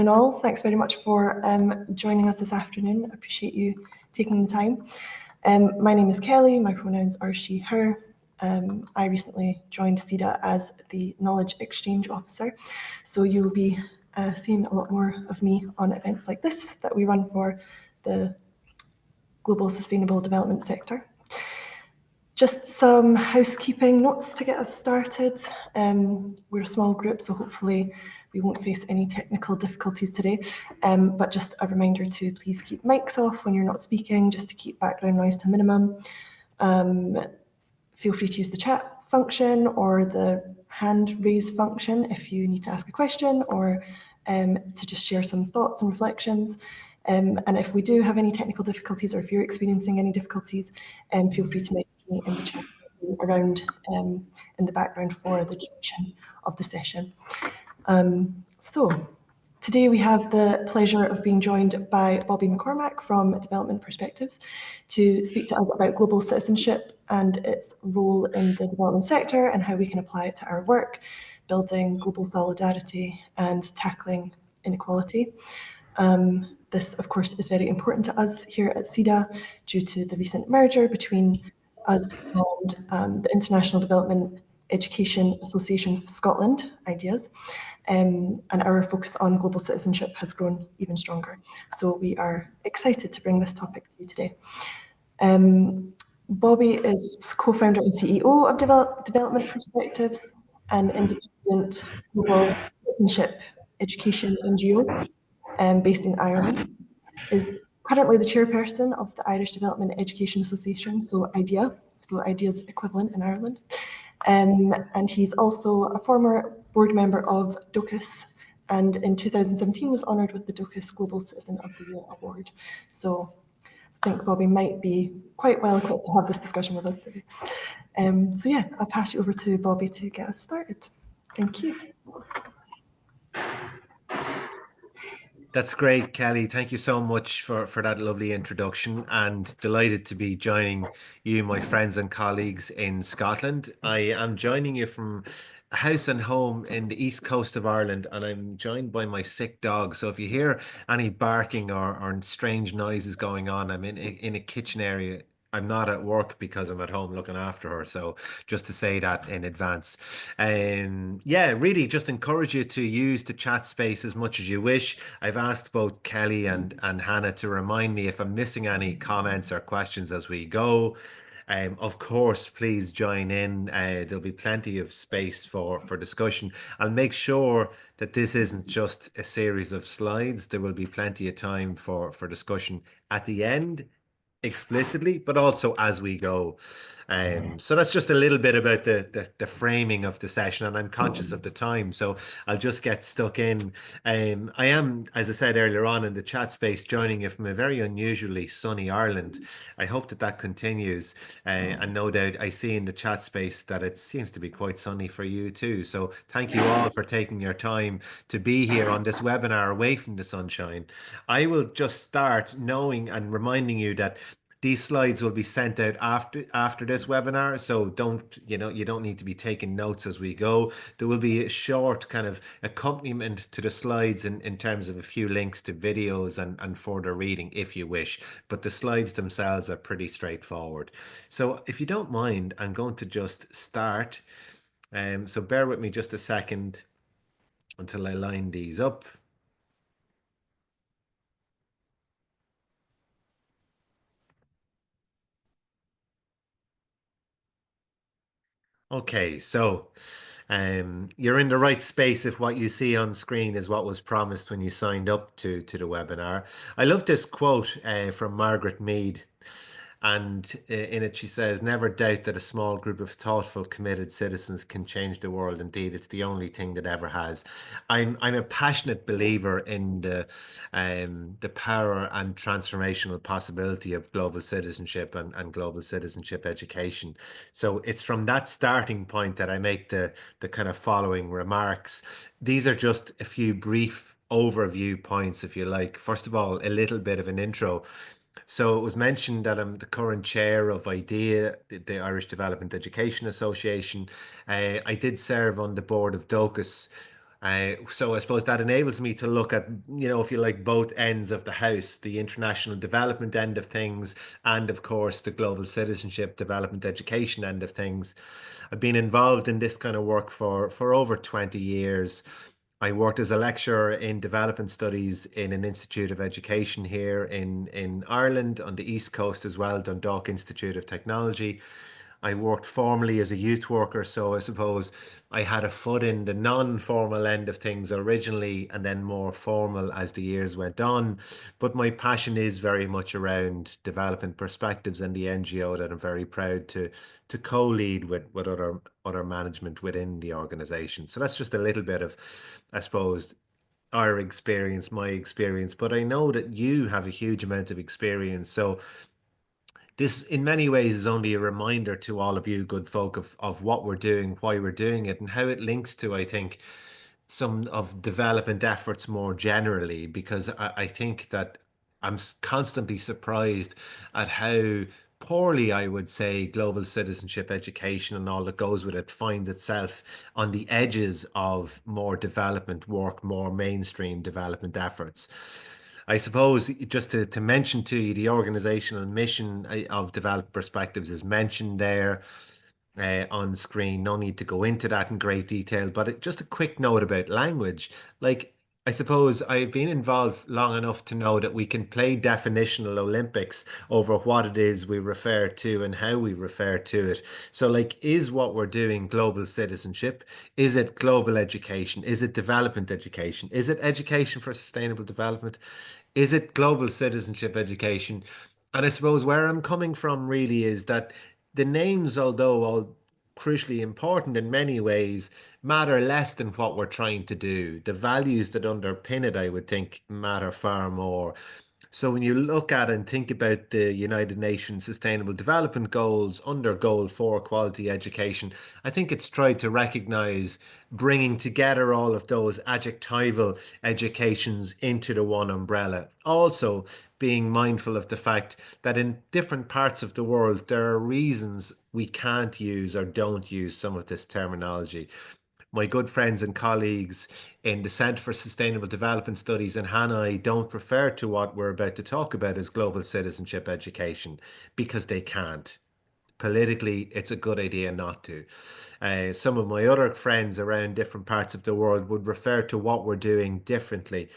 all. Thanks very much for joining us this afternoon. I appreciate you taking the time. My name is Kelly. My pronouns are she, her. I recently joined CIDA as the Knowledge Exchange Officer, so you'll be seeing a lot more of me on events like this that we run for the global sustainable development sector. Just some housekeeping notes to get us started. We're a small group, so hopefully we won't face any technical difficulties today, but just a reminder to please keep mics off when you're not speaking, just to keep background noise to minimum. Feel free to use the chat function or the hand raise function if you need to ask a question or to just share some thoughts and reflections. And if we do have any technical difficulties or if you're experiencing any difficulties, feel free to message me in the chat around in the background for the duration of the session. So today we have the pleasure of being joined by Bobby McCormack from Development Perspectives to speak to us about global citizenship and its role in the development sector and how we can apply it to our work, building global solidarity and tackling inequality. This, of course, is very important to us here at CIDA due to the recent merger between us and the International Development Education Association Scotland, IDEAS, and our focus on global citizenship has grown even stronger. So we are excited to bring this topic to you today. Bobby is co-founder and CEO of Development Perspectives, an independent global citizenship education NGO based in Ireland, is currently the chairperson of the Irish Development Education Association, so IDEA, so IDEA's equivalent in Ireland. And he's also a former board member of Dóchas, and in 2017 was honoured with the Dóchas Global Citizen of the Year Award. So I think Bobby might be quite well equipped to have this discussion with us today. So yeah, I'll pass you over to Bobby to get us started. Thank you. That's great, Kelly. Thank you so much for that lovely introduction, and delighted to be joining you, my friends and colleagues in Scotland. I am joining you from a house and home in the east coast of Ireland, and I'm joined by my sick dog. So if you hear any barking or strange noises going on, I'm in a kitchen area. I'm not at work because I'm at home looking after her. So just to say that in advance. Yeah, really just encourage you to use the chat space as much as you wish. I've asked both Kelly and Hannah to remind me if I'm missing any comments or questions as we go. Of course, please join in. There'll be plenty of space for discussion. I'll make sure that this isn't just a series of slides. There will be plenty of time for discussion at the end, explicitly, but also as we go. So that's just a little bit about the framing of the session, and I'm conscious of the time, so I'll just get stuck in. I am, as I said earlier on, in the chat space, joining you from a very unusually sunny Ireland. I hope that continues, and no doubt I see in the chat space that it seems to be quite sunny for you too. So thank you all for taking your time to be here on this webinar away from the sunshine. I will just start knowing and reminding you that these slides will be sent out after this webinar, so you don't need to be taking notes as we go. There will be a short kind of accompaniment to the slides in terms of a few links to videos and further reading if you wish, but the slides themselves are pretty straightforward. So if you don't mind, I'm going to just start. So bear with me just a second until I line these up. Okay, so you're in the right space if what you see on screen is what was promised when you signed up to the webinar. I love this quote from Margaret Mead. And in it, she says, "Never doubt that a small group of thoughtful, committed citizens can change the world. Indeed, it's the only thing that ever has." I'm a passionate believer in the power and transformational possibility of global citizenship and global citizenship education. So it's from that starting point that I make the kind of following remarks. These are just a few brief overview points, if you like. First of all, a little bit of an intro. So it was mentioned that I'm the current chair of IDEA, the Irish Development Education Association. I did serve on the board of Dóchas, So I suppose that enables me to look at, if you like, both ends of the house, the international development end of things, and of course the global citizenship development education end of things. I've been involved in this kind of work for over 20 years. I worked as a lecturer in development studies in an institute of education here in Ireland on the East Coast as well, Dundalk Institute of Technology. I worked formally as a youth worker, so I suppose I had a foot in the non-formal end of things originally and then more formal as the years went on. But my passion is very much around developing perspectives and the NGO that I'm very proud to co-lead with other management within the organization. So that's just a little bit of, I suppose, our experience, my experience, but I know that you have a huge amount of experience. So this, in many ways, is only a reminder to all of you good folk of what we're doing, why we're doing it, and how it links to, I think, some of development efforts more generally, because I think that constantly surprised at how poorly, I would say, global citizenship education and all that goes with it finds itself on the edges of more development work, more mainstream development efforts. I suppose just to mention to you, the organizational mission of Developed Perspectives is mentioned there on screen. No need to go into that in great detail, but just a quick note about language. Like, I suppose I've been involved long enough to know that we can play definitional Olympics over what it is we refer to and how we refer to it. So, like, is what we're doing global citizenship? Is it global education? Is it development education? Is it education for sustainable development? Is it global citizenship education? And I suppose where I'm coming from really is that the names, although all crucially important in many ways, matter less than what we're trying to do. The values that underpin it, I would think, matter far more. So when you look at and think about the United Nations Sustainable Development Goals under Goal 4, quality education, I think it's tried to recognize bringing together all of those adjectival educations into the one umbrella. Also, being mindful of the fact that in different parts of the world, there are reasons we can't use or don't use some of this terminology. My good friends and colleagues in the Centre for Sustainable Development Studies in Hanoi don't refer to what we're about to talk about as global citizenship education because they can't. Politically, it's a good idea not to. Some of my other friends around different parts of the world would refer to what we're doing differently.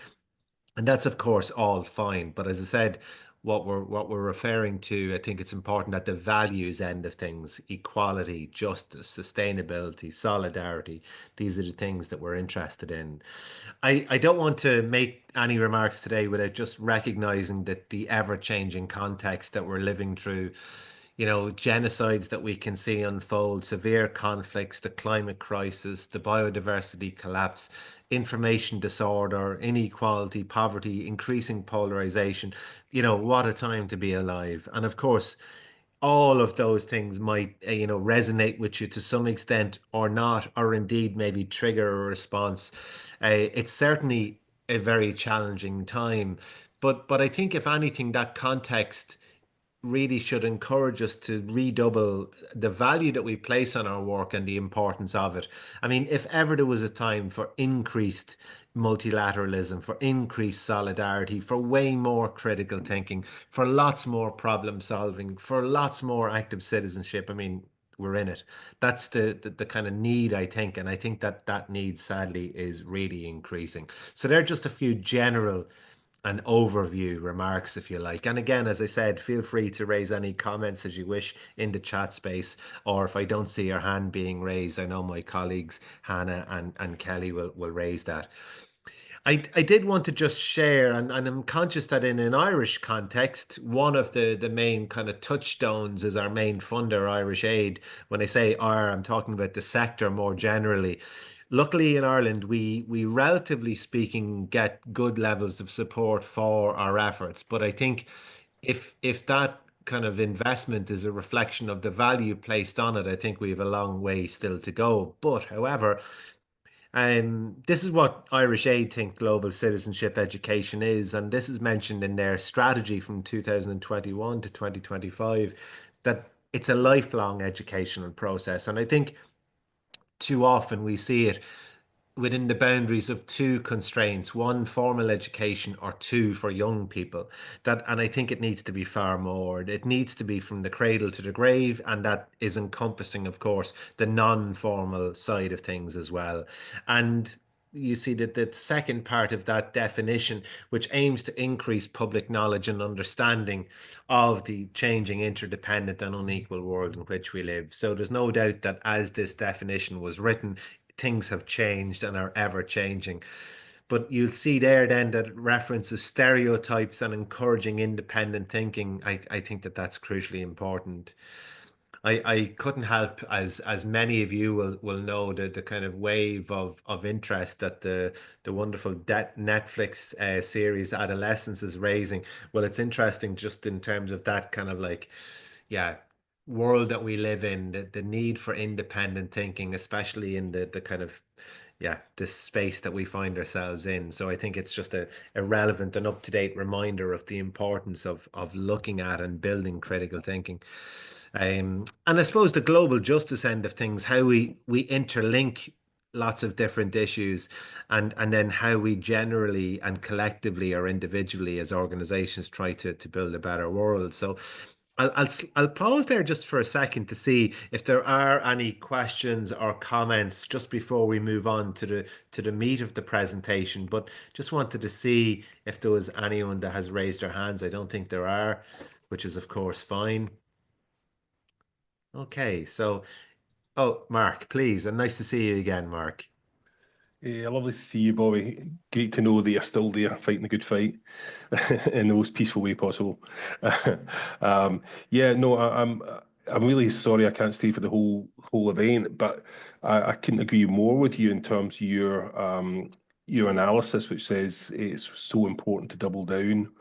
And that's of course all fine. But as I said, what we're referring to, I think it's important at the values end of things, equality, justice, sustainability, solidarity. These are the things that we're interested in. I don't want to make any remarks today without just recognizing that the ever-changing context that we're living through, genocides that we can see unfold, severe conflicts, the climate crisis, the biodiversity collapse, information disorder, inequality, poverty, increasing polarization. What a time to be alive. And of course, all of those things might, resonate with you to some extent or not, or indeed maybe trigger a response. It's certainly a very challenging time. But I think if anything, that context really should encourage us to redouble the value that we place on our work and the importance of it. I mean, if ever there was a time for increased multilateralism, for increased solidarity, for way more critical thinking, for lots more problem solving, for lots more active citizenship, I mean, we're in it. That's the kind of need, I think. And I think that that need, sadly, is really increasing. So there are just a few general and overview remarks, if you like. And again, as I said, feel free to raise any comments as you wish in the chat space, or if I don't see your hand being raised, I know my colleagues Hannah and Kelly will raise that. I did want to just share, and I'm conscious that in an Irish context, one of the main kind of touchstones is our main funder, Irish Aid. When I say our, I'm talking about the sector more generally. Luckily in Ireland, we relatively speaking get good levels of support for our efforts. But I think if that kind of investment is a reflection of the value placed on it, I think we have a long way still to go. But however, this is what Irish Aid think global citizenship education is, and this is mentioned in their strategy from 2021 to 2025, that it's a lifelong educational process. And I think too often we see it within the boundaries of two constraints, one formal education or two for young people. That, and I think it needs to be far more. It needs to be from the cradle to the grave, and that is encompassing, of course, the non-formal side of things as well. And you see that the second part of that definition, which aims to increase public knowledge and understanding of the changing, interdependent, and unequal world in which we live. So there's no doubt that as this definition was written, things have changed and are ever changing. But you'll see there then that it references stereotypes and encouraging independent thinking. I think that that's crucially important. I couldn't help, as many of you will know, the kind of wave of interest that the wonderful Netflix series Adolescence is raising. Well, it's interesting just in terms of that kind of like, yeah, world that we live in, the need for independent thinking, especially in the kind of, yeah, this space that we find ourselves in. So I think it's just a relevant and up-to-date reminder of the importance of looking at and building critical thinking. And I suppose the global justice end of things, how we interlink lots of different issues, and then how we generally and collectively or individually as organizations try to build a better world. So I'll pause there just for a second to see if there are any questions or comments just before we move on to the meat of the presentation. But just wanted to see if there was anyone that has raised their hands. I don't think there are, which is of course fine. Okay, so oh, Mark, please, and nice to see you again, Mark. Lovely to see you, Bobby. Great to know that you're still there, fighting the good fight in the most peaceful way possible. Yeah, no, I'm really sorry I can't stay for the whole event, but I couldn't agree more with you in terms of your analysis, which says it's so important to double down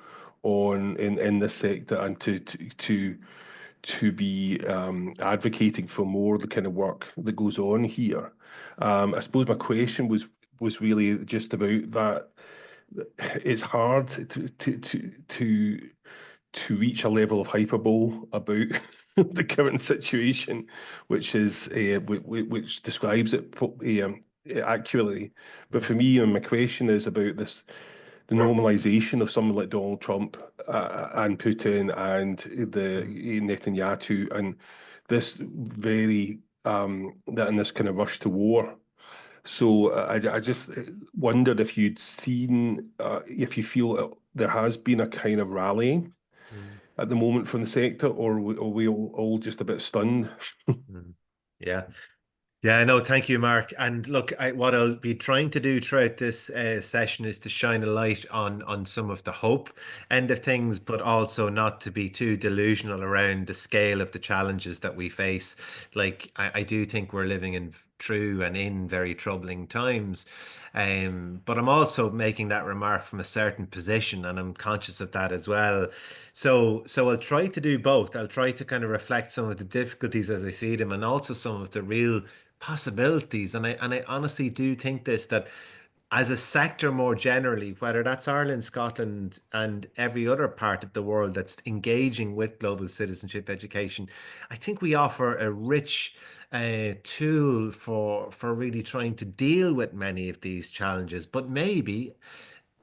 on in this sector and to be advocating for more of the kind of work that goes on here. I suppose my question was really just about that. It's hard to reach a level of hyperbole about the current situation, which is which describes it accurately. But for me, my question is about this the normalization of someone like Donald Trump and Putin and the Netanyahu and this very that in this kind of rush to war. So I just wondered if you'd seen if you feel there has been a kind of rallying Mm, at the moment from the sector, or are we all just a bit stunned? mm. Yeah. Yeah, no, thank you, Mark. And look, what I'll be trying to do throughout this session is to shine a light on some of the hope end of things, but also not to be too delusional around the scale of the challenges that we face. Like, I do think we're living in true and in very troubling times. But I'm also making that remark from a certain position, and I'm conscious of that as well. So I'll try to do both. I'll try to kind of reflect some of the difficulties as I see them, and also some of the real possibilities. And I honestly do think this, that as a sector more generally, whether that's Ireland, Scotland, and every other part of the world that's engaging with global citizenship education, I think we offer a rich tool for really trying to deal with many of these challenges. But maybe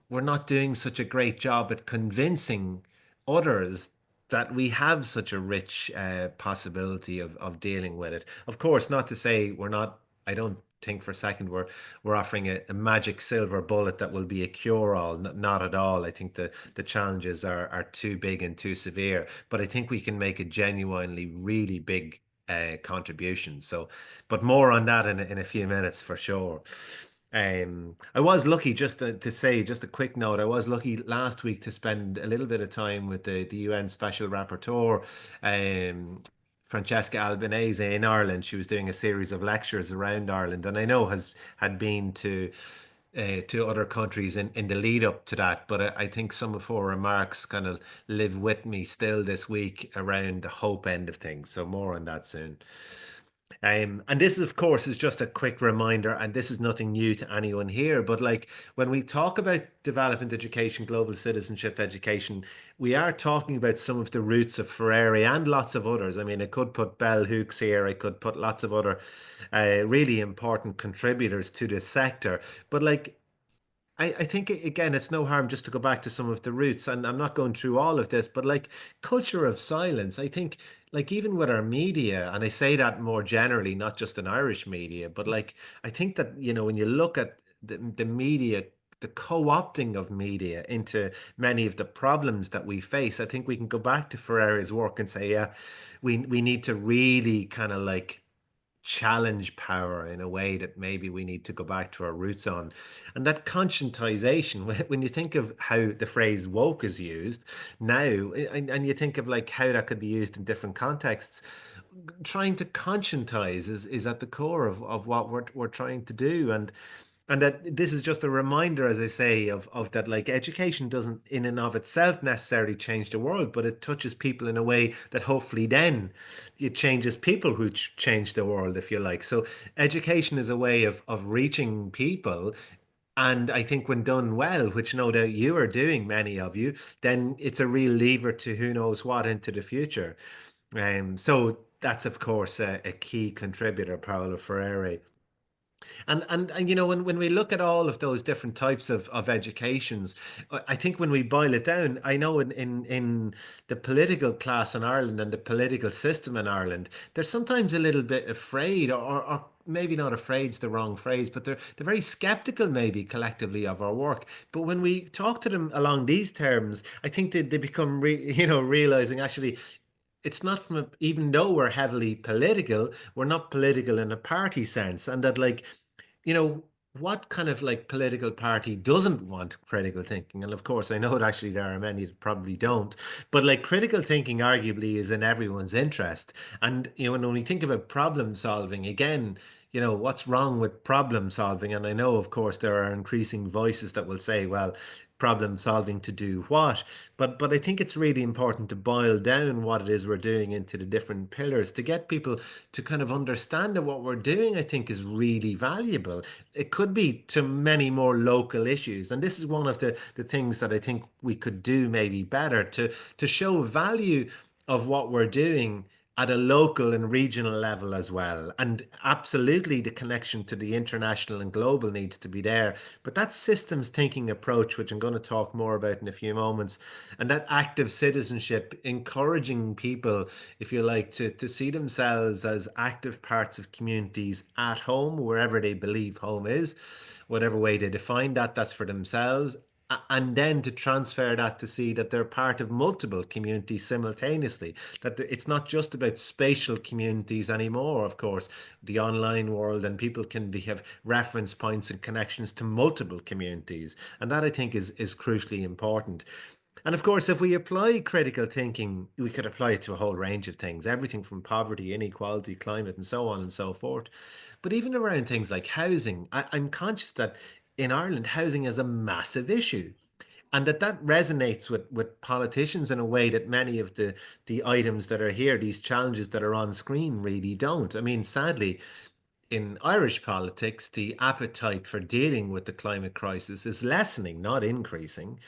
we're not doing such a great job at convincing others that we have such a rich possibility of dealing with it. Of course, not to say we're not, I don't think for a second we're offering a magic silver bullet that will be a cure-all. Not at all. I think the challenges are too big and too severe, but I think we can make a genuinely really big contribution. So, but more on that in a few minutes for sure. I was lucky, just to say, just a quick note, I was lucky last week to spend a little bit of time with the UN Special Rapporteur, um, Francesca Albanese in Ireland. She was doing a series of lectures around Ireland, and I know has had been to other countries in the lead up to that. But I think some of her remarks kind of live with me still this week around the hope end of things. So more on that soon. And this, of course, is just a quick reminder, and this is nothing new to anyone here. But like when we talk about development education, global citizenship education, we are talking about some of the roots of Freire and lots of others. I mean, I could put bell hooks here, I could put lots of other really important contributors to this sector. But like I think again, it's no harm just to go back to some of the roots, and I'm not going through all of this, but like culture of silence, I think, like even with our media, and I say that more generally, not just in Irish media, but like I think that, you know, when you look at the media, the co-opting of media into many of the problems that we face, I think we can go back to Ferreri's work and say, yeah, we need to really kind of like challenge power in a way that maybe we need to go back to our roots on. And that conscientization, when you think of how the phrase woke is used now, and you think of like how that could be used in different contexts, trying to conscientize is at the core of what we're trying to do. And that this is just a reminder, as I say, of that, like education doesn't in and of itself necessarily change the world, but it touches people in a way that hopefully then it changes people who change the world, if you like. So education is a way of reaching people. And I think when done well, which no doubt you are doing, many of you, then it's a real lever to who knows what into the future. So that's of course a key contributor, Paolo Freire. And you know, when we look at all of those different types of educations, I think when we boil it down, I know in the political class in Ireland and the political system in Ireland, they're sometimes a little bit afraid, or maybe not afraid is the wrong phrase, but they're very skeptical maybe collectively of our work. But when we talk to them along these terms, I think they become you know, realizing actually it's not from even though we're heavily political, we're not political in a party sense, and that like, you know, what kind of like political party doesn't want critical thinking? And of course, I know that actually there are many that probably don't, but like critical thinking arguably is in everyone's interest. And, you know, when we think about problem solving, again, you know, what's wrong with problem solving? And I know, of course, there are increasing voices that will say, well, problem solving to do what? But I think it's really important to boil down what it is we're doing into the different pillars to get people to kind of understand that what we're doing, I think, is really valuable. It could be to many more local issues. And this is one of the things that I think we could do maybe better to show value of what we're doing at a local and regional level as well. And absolutely the connection to the international and global needs to be there. But that systems thinking approach, which I'm going to talk more about in a few moments, and that active citizenship, encouraging people, if you like, to see themselves as active parts of communities at home, wherever they believe home is, whatever way they define that, that's for themselves. And then to transfer that to see that they're part of multiple communities simultaneously, that it's not just about spatial communities anymore, of course, the online world, and people can have reference points and connections to multiple communities. And that I think is crucially important. And of course, if we apply critical thinking, we could apply it to a whole range of things, everything from poverty, inequality, climate, and so on and so forth. But even around things like housing, I'm conscious that in Ireland, housing is a massive issue. And that resonates with politicians in a way that many of the items that are here, these challenges that are on screen, really don't. I mean, sadly, in Irish politics, the appetite for dealing with the climate crisis is lessening, not increasing.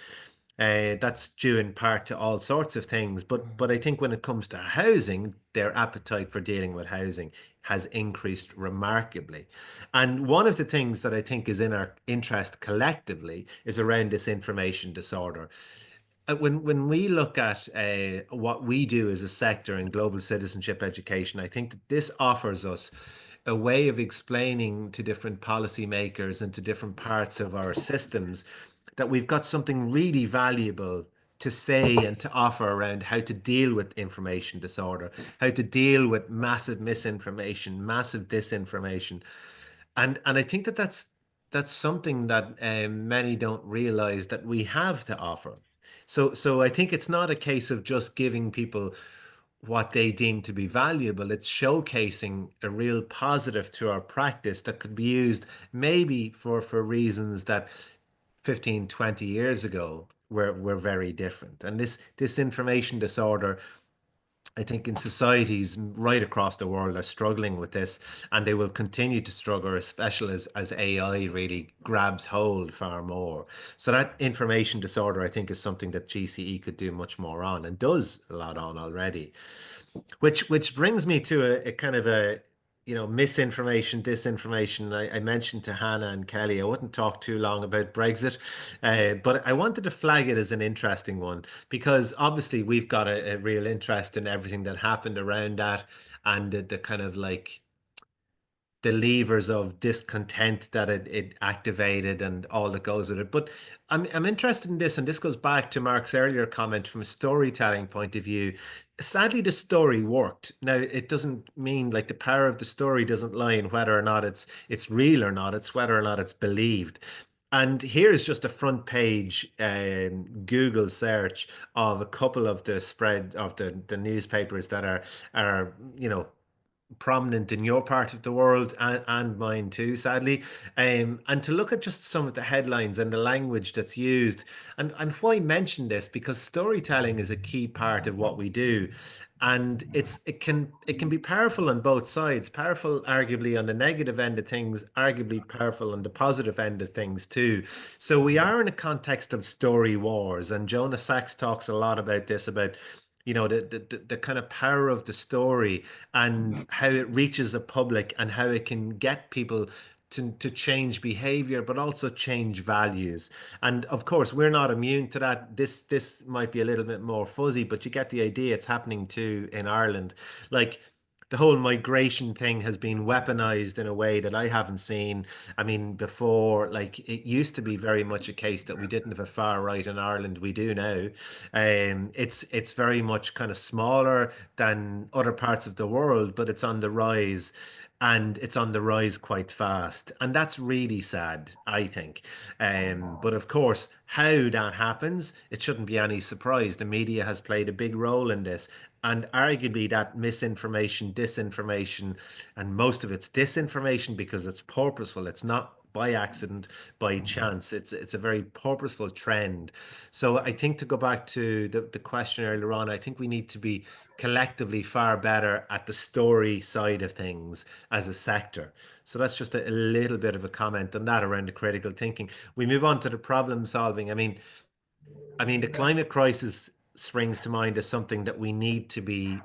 That's due in part to all sorts of things, but I think when it comes to housing, their appetite for dealing with housing has increased remarkably. And one of the things that I think is in our interest collectively is around this information disorder. When we look at what we do as a sector in global citizenship education, I think that this offers us a way of explaining to different policymakers and to different parts of our systems that we've got something really valuable to say and to offer around how to deal with information disorder, how to deal with massive misinformation, massive disinformation. And I think that that's something that many don't realize that we have to offer. So I think it's not a case of just giving people what they deem to be valuable. It's showcasing a real positive to our practice that could be used maybe for reasons that 15, 20 years ago were very different. And this information disorder I think in societies right across the world are struggling with this, and they will continue to struggle, especially as AI really grabs hold far more. So that information disorder, I think, is something that GCE could do much more on, and does a lot on already. Which brings me to a kind of a, misinformation, disinformation. I mentioned to Hannah and Kelly, I wouldn't talk too long about Brexit, but I wanted to flag it as an interesting one because obviously we've got a real interest in everything that happened around that, and the kind of like the levers of discontent that it activated and all that goes with it. But I'm interested in this, and this goes back to Mark's earlier comment from a storytelling point of view. Sadly, the story worked. Now, it doesn't mean like the power of the story doesn't lie in whether or not it's real or not. It's whether or not it's believed. And here's just a front page Google search of a couple of the spread of the newspapers that are prominent in your part of the world, and mine too, sadly. And to look at just some of the headlines and the language that's used, and why mention this, because storytelling is a key part of what we do. And it can be powerful on both sides, powerful arguably on the negative end of things, arguably powerful on the positive end of things too. So we are in a context of story wars, and Jonah Sachs talks a lot about this, about the kind of power of the story and how it reaches a public and how it can get people to change behavior, but also change values. And of course, we're not immune to that. This might be a little bit more fuzzy, but you get the idea. It's happening too in Ireland. Like, the whole migration thing has been weaponized in a way that I haven't seen. I mean, before, like, it used to be very much a case that we didn't have a far right in Ireland. We do now. It's very much kind of smaller than other parts of the world, but it's on the rise. And it's on the rise quite fast. And that's really sad, I think. But of course, how that happens, it shouldn't be any surprise. The media has played a big role in this. And arguably, that misinformation, disinformation, and most of it's disinformation because it's purposeful. It's not by accident, by chance. It's a very purposeful trend. So I think, to go back to the question earlier on, I think we need to be collectively far better at the story side of things as a sector. So that's just a little bit of a comment on that around the critical thinking. We move on to the problem solving. I mean, the climate crisis springs to mind as something that we need to be,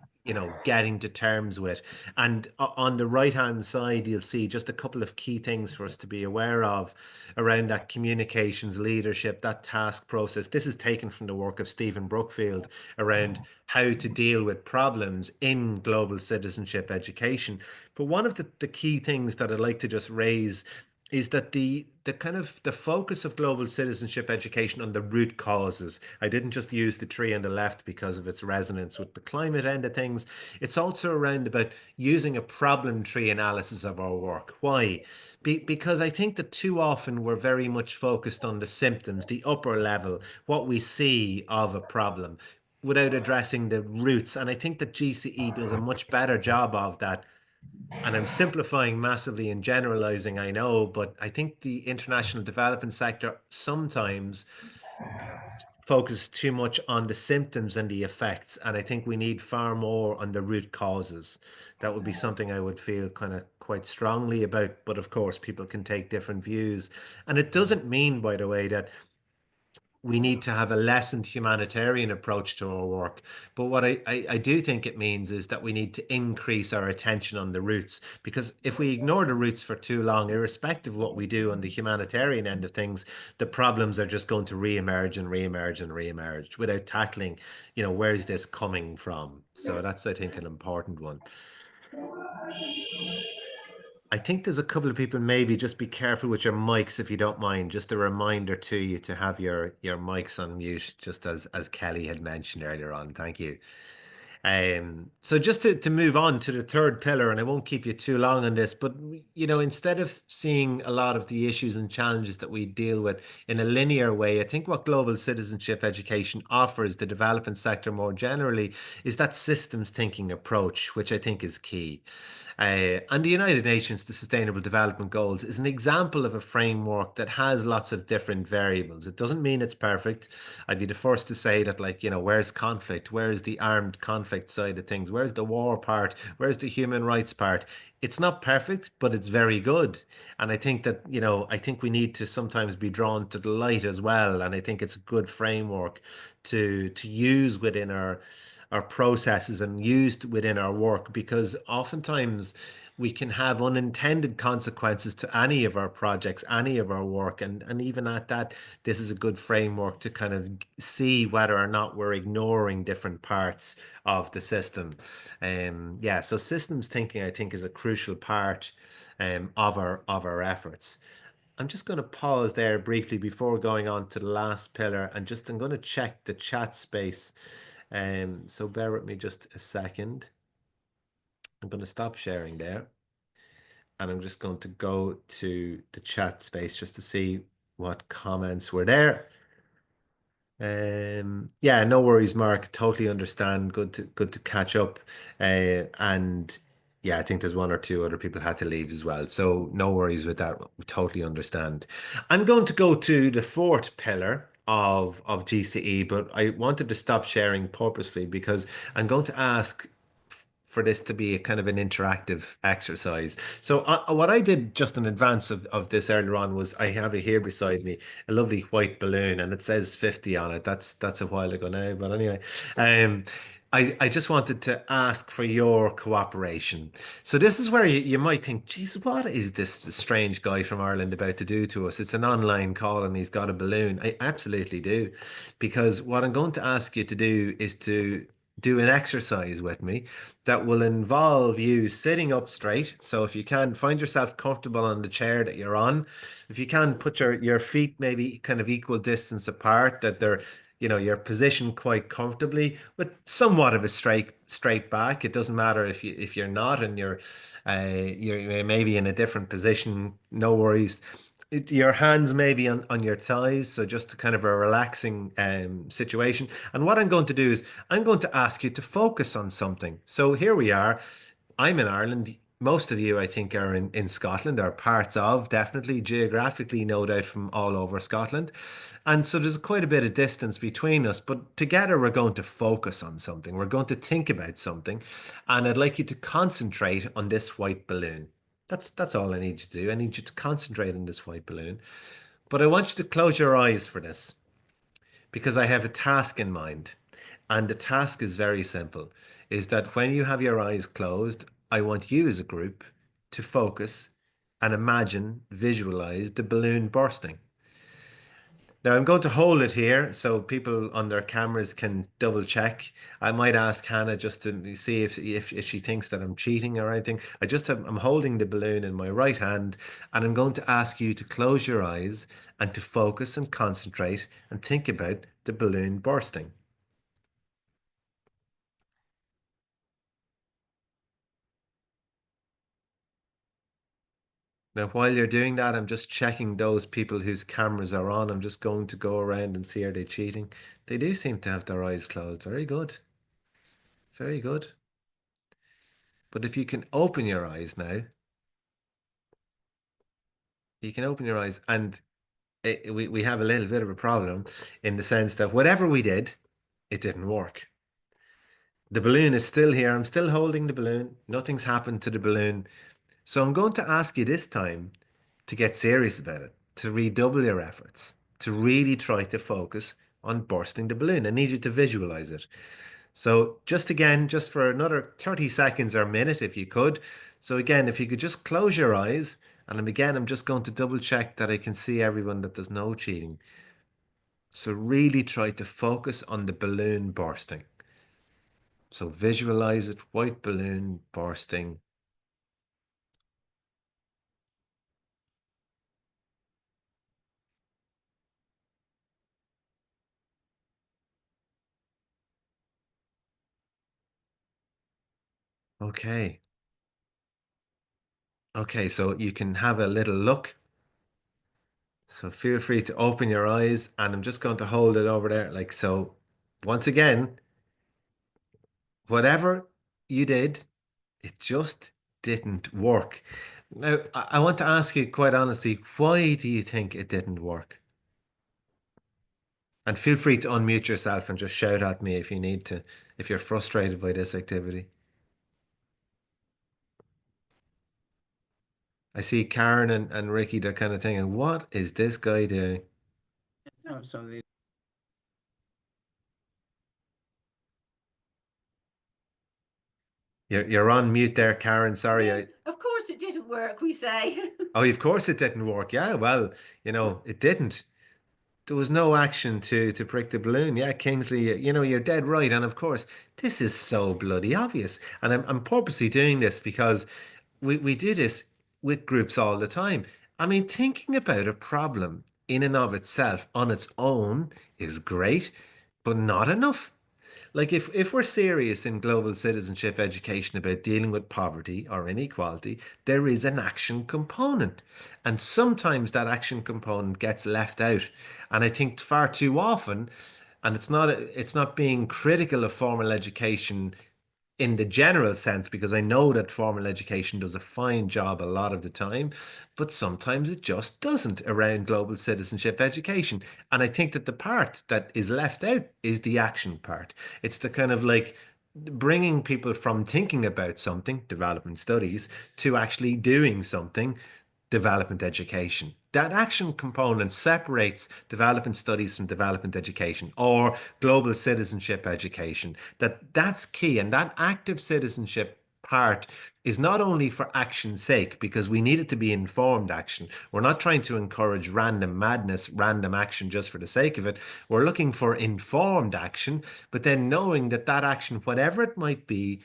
getting to terms with. And on the right hand side, you'll see just a couple of key things for us to be aware of around that communications leadership, that task process. This is taken from the work of Stephen Brookfield around how to deal with problems in global citizenship education. But one of the key things that I'd like to just raise is that the kind of the focus of global citizenship education on the root causes. I didn't just use the tree on the left because of its resonance with the climate end of things. It's also around about using a problem tree analysis of our work. Why? Because I think that too often we're very much focused on the symptoms, the upper level, what we see of a problem, without addressing the roots. And I think that GCE does a much better job of that. And I'm simplifying massively and generalizing, I know, but I think the international development sector sometimes focuses too much on the symptoms and the effects. And I think we need far more on the root causes. That would be something I would feel kind of quite strongly about. But of course, people can take different views. And it doesn't mean, by the way, that we need to have a lessened humanitarian approach to our work. But what I do think it means is that we need to increase our attention on the roots, because if we ignore the roots for too long, irrespective of what we do on the humanitarian end of things, the problems are just going to re-emerge and re-emerge and re-emerge without tackling, where's this coming from? So that's, I think, an important one. I think there's a couple of people, maybe just be careful with your mics if you don't mind. Just a reminder to you to have your mics on mute, just as Kelly had mentioned earlier on. Thank you. So just to move on to the third pillar, and I won't keep you too long on this, but instead of seeing a lot of the issues and challenges that we deal with in a linear way, I think what global citizenship education offers the development sector more generally is that systems thinking approach, which I think is key. And the United Nations, the Sustainable Development Goals, is an example of a framework that has lots of different variables. It doesn't mean it's perfect. I'd be the first to say that, like, where's conflict? Where's the armed conflict side of things? Where's the war part? Where's the human rights part? It's not perfect, but it's very good. And I think that, I think we need to sometimes be drawn to the light as well. And I think it's a good framework to use within our processes and used within our work, because oftentimes we can have unintended consequences to any of our projects, any of our work. And even at that, this is a good framework to kind of see whether or not we're ignoring different parts of the system. Yeah, so systems thinking, I think, is a crucial part of our efforts. I'm just going to pause there briefly before going on to the last pillar, and I'm going to check the chat space. So bear with me just a second. I'm going to stop sharing there, and I'm just going to go to the chat space just to see what comments were there. Yeah, no worries, Mark. Totally understand. Good to catch up. And yeah, I think there's one or two other people had to leave as well. So no worries with that. We totally understand. I'm going to go to the fourth pillar of GCE, but I wanted to stop sharing purposefully because I'm going to ask for this to be a kind of an interactive exercise. So what I did just in advance of this earlier on was, I have it here beside me, a lovely white balloon, and it says 50 on it. That's a while ago now, but anyway, um, I just wanted to ask for your cooperation. So this is where you might think, geez, what is this strange guy from Ireland about to do to us? It's an online call and he's got a balloon. I absolutely do, because what I'm going to ask you to do is to do an exercise with me that will involve you sitting up straight. So if you can find yourself comfortable on the chair that you're on, if you can put your feet maybe kind of equal distance apart, that they're, you're positioned quite comfortably with somewhat of a straight back. It doesn't matter if you're not and you're maybe in a different position, no worries. Your hands maybe on your thighs, so just kind of a relaxing situation. And what I'm going to do is I'm going to ask you to focus on something. So here we are. I'm in Ireland. Most of you, I think, are in Scotland, or parts of, definitely geographically, no doubt, from all over Scotland. And so there's quite a bit of distance between us, but together we're going to focus on something. We're going to think about something. And I'd like you to concentrate on this white balloon. That's all I need you to do. I need you to concentrate on this white balloon. But I want you to close your eyes for this, because I have a task in mind. And the task is very simple, is that when you have your eyes closed, I want you as a group to focus and imagine, visualize the balloon bursting. Now I'm going to hold it here so people on their cameras can double check. I might ask Hannah just to see if she thinks that I'm cheating or anything. I'm holding the balloon in my right hand, and I'm going to ask you to close your eyes and to focus and concentrate and think about the balloon bursting. Now, while you're doing that, I'm just checking those people whose cameras are on. I'm just going to go around and see, are they cheating? They do seem to have their eyes closed. Very good. Very good. But if you can open your eyes now, you can open your eyes, and we have a little bit of a problem in the sense that whatever we did, it didn't work. The balloon is still here. I'm still holding the balloon. Nothing's happened to the balloon. So I'm going to ask you this time to get serious about it, to redouble your efforts, to really try to focus on bursting the balloon. I need you to visualize it. So just for another 30 seconds or a minute, if you could. So again, if you could just close your eyes, and again, I'm just going to double check that I can see everyone, that there's no cheating. So really try to focus on the balloon bursting. So visualize it, white balloon bursting. Okay. Okay, so you can have a little look. So feel free to open your eyes, and I'm just going to hold it over there like so. Once again, whatever you did, it just didn't work. Now, I want to ask you quite honestly, why do you think it didn't work? And feel free to unmute yourself and just shout at me if you need to, if you're frustrated by this activity. I see Karen and Ricky, they're kind of thinking, what is this guy doing? Oh, so the You're on mute there, Karen. Sorry. Yes, of course it didn't work, we say. Oh, of course it didn't work. Yeah, well, it didn't. There was no action to prick the balloon. Yeah, Kingsley, you're dead right. And of course, this is so bloody obvious. And I'm purposely doing this because we do this with groups all the time. I mean, thinking about a problem in and of itself on its own is great, but not enough. Like if we're serious in global citizenship education about dealing with poverty or inequality, there is an action component. And sometimes that action component gets left out. And I think far too often, and it's not being critical of formal education in the general sense, because I know that formal education does a fine job a lot of the time, but sometimes it just doesn't around global citizenship education. And I think that the part that is left out is the action part. It's the kind of like bringing people from thinking about something, development studies, to actually doing something, development education. That action component separates development studies from development education or global citizenship education. That's key. And that active citizenship part is not only for action's sake, because we need it to be informed action. We're not trying to encourage random madness, random action just for the sake of it. We're looking for informed action, but then knowing that that action, whatever it might be,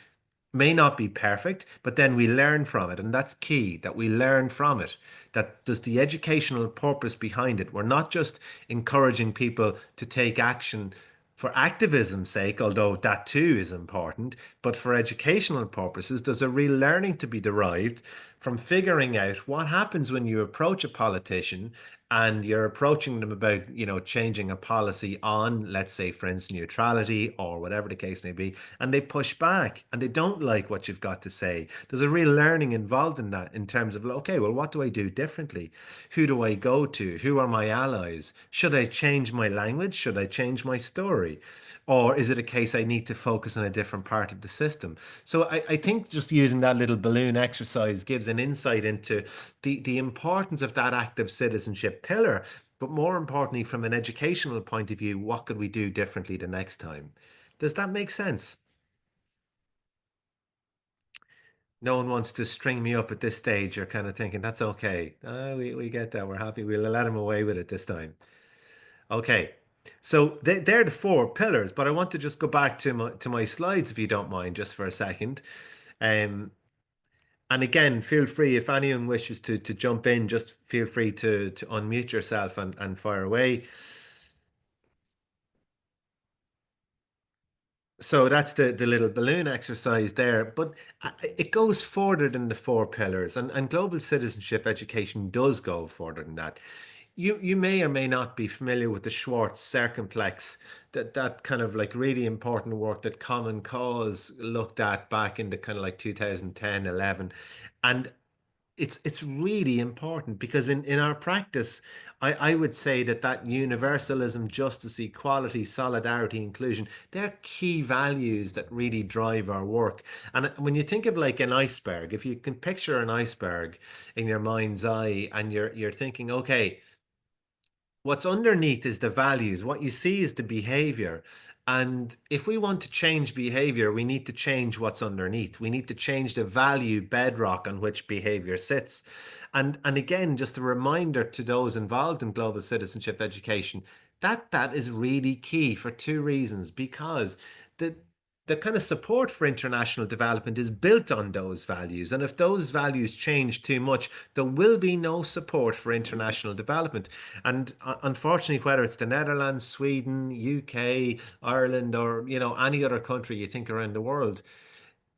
may not be perfect, but then we learn from it. And that's key, that we learn from it, that there's the educational purpose behind it. We're not just encouraging people to take action for activism's sake, although that too is important, but for educational purposes, there's a real learning to be derived from figuring out what happens when you approach a politician and you're approaching them about, changing a policy on, let's say, for instance, neutrality or whatever the case may be, and they push back and they don't like what you've got to say. There's a real learning involved in that in terms of, okay, well, what do I do differently? Who do I go to? Who are my allies? Should I change my language? Should I change my story? Or is it a case I need to focus on a different part of the system? So I think just using that little balloon exercise gives an insight into the importance of that active citizenship pillar. But more importantly, from an educational point of view, what could we do differently the next time? Does that make sense? No one wants to string me up at this stage. You're kind of thinking, that's okay. We get that. We're happy. We'll let him away with it this time. Okay. So they're the four pillars, but I want to just go back to my slides, if you don't mind, just for a second. And again, feel free, if anyone wishes to jump in, just feel free to unmute yourself and fire away. So that's the little balloon exercise there, but it goes further than the four pillars, and global citizenship education does go further than that. You may or may not be familiar with the Schwartz circumplex, that kind of like really important work that Common Cause looked at back in the kind of like 2010, 11. And it's really important because in our practice, I would say that universalism, justice, equality, solidarity, inclusion, they're key values that really drive our work. And when you think of like an iceberg, if you can picture an iceberg in your mind's eye and you're thinking, okay, what's underneath is the values. What you see is the behavior. And if we want to change behavior, we need to change what's underneath. We need to change the value bedrock on which behavior sits. And again, just a reminder to those involved in global citizenship education, that is really key for two reasons. Because the kind of support for international development is built on those values. And if those values change too much, there will be no support for international development. And unfortunately, whether it's the Netherlands, Sweden, UK, Ireland, or any other country you think around the world,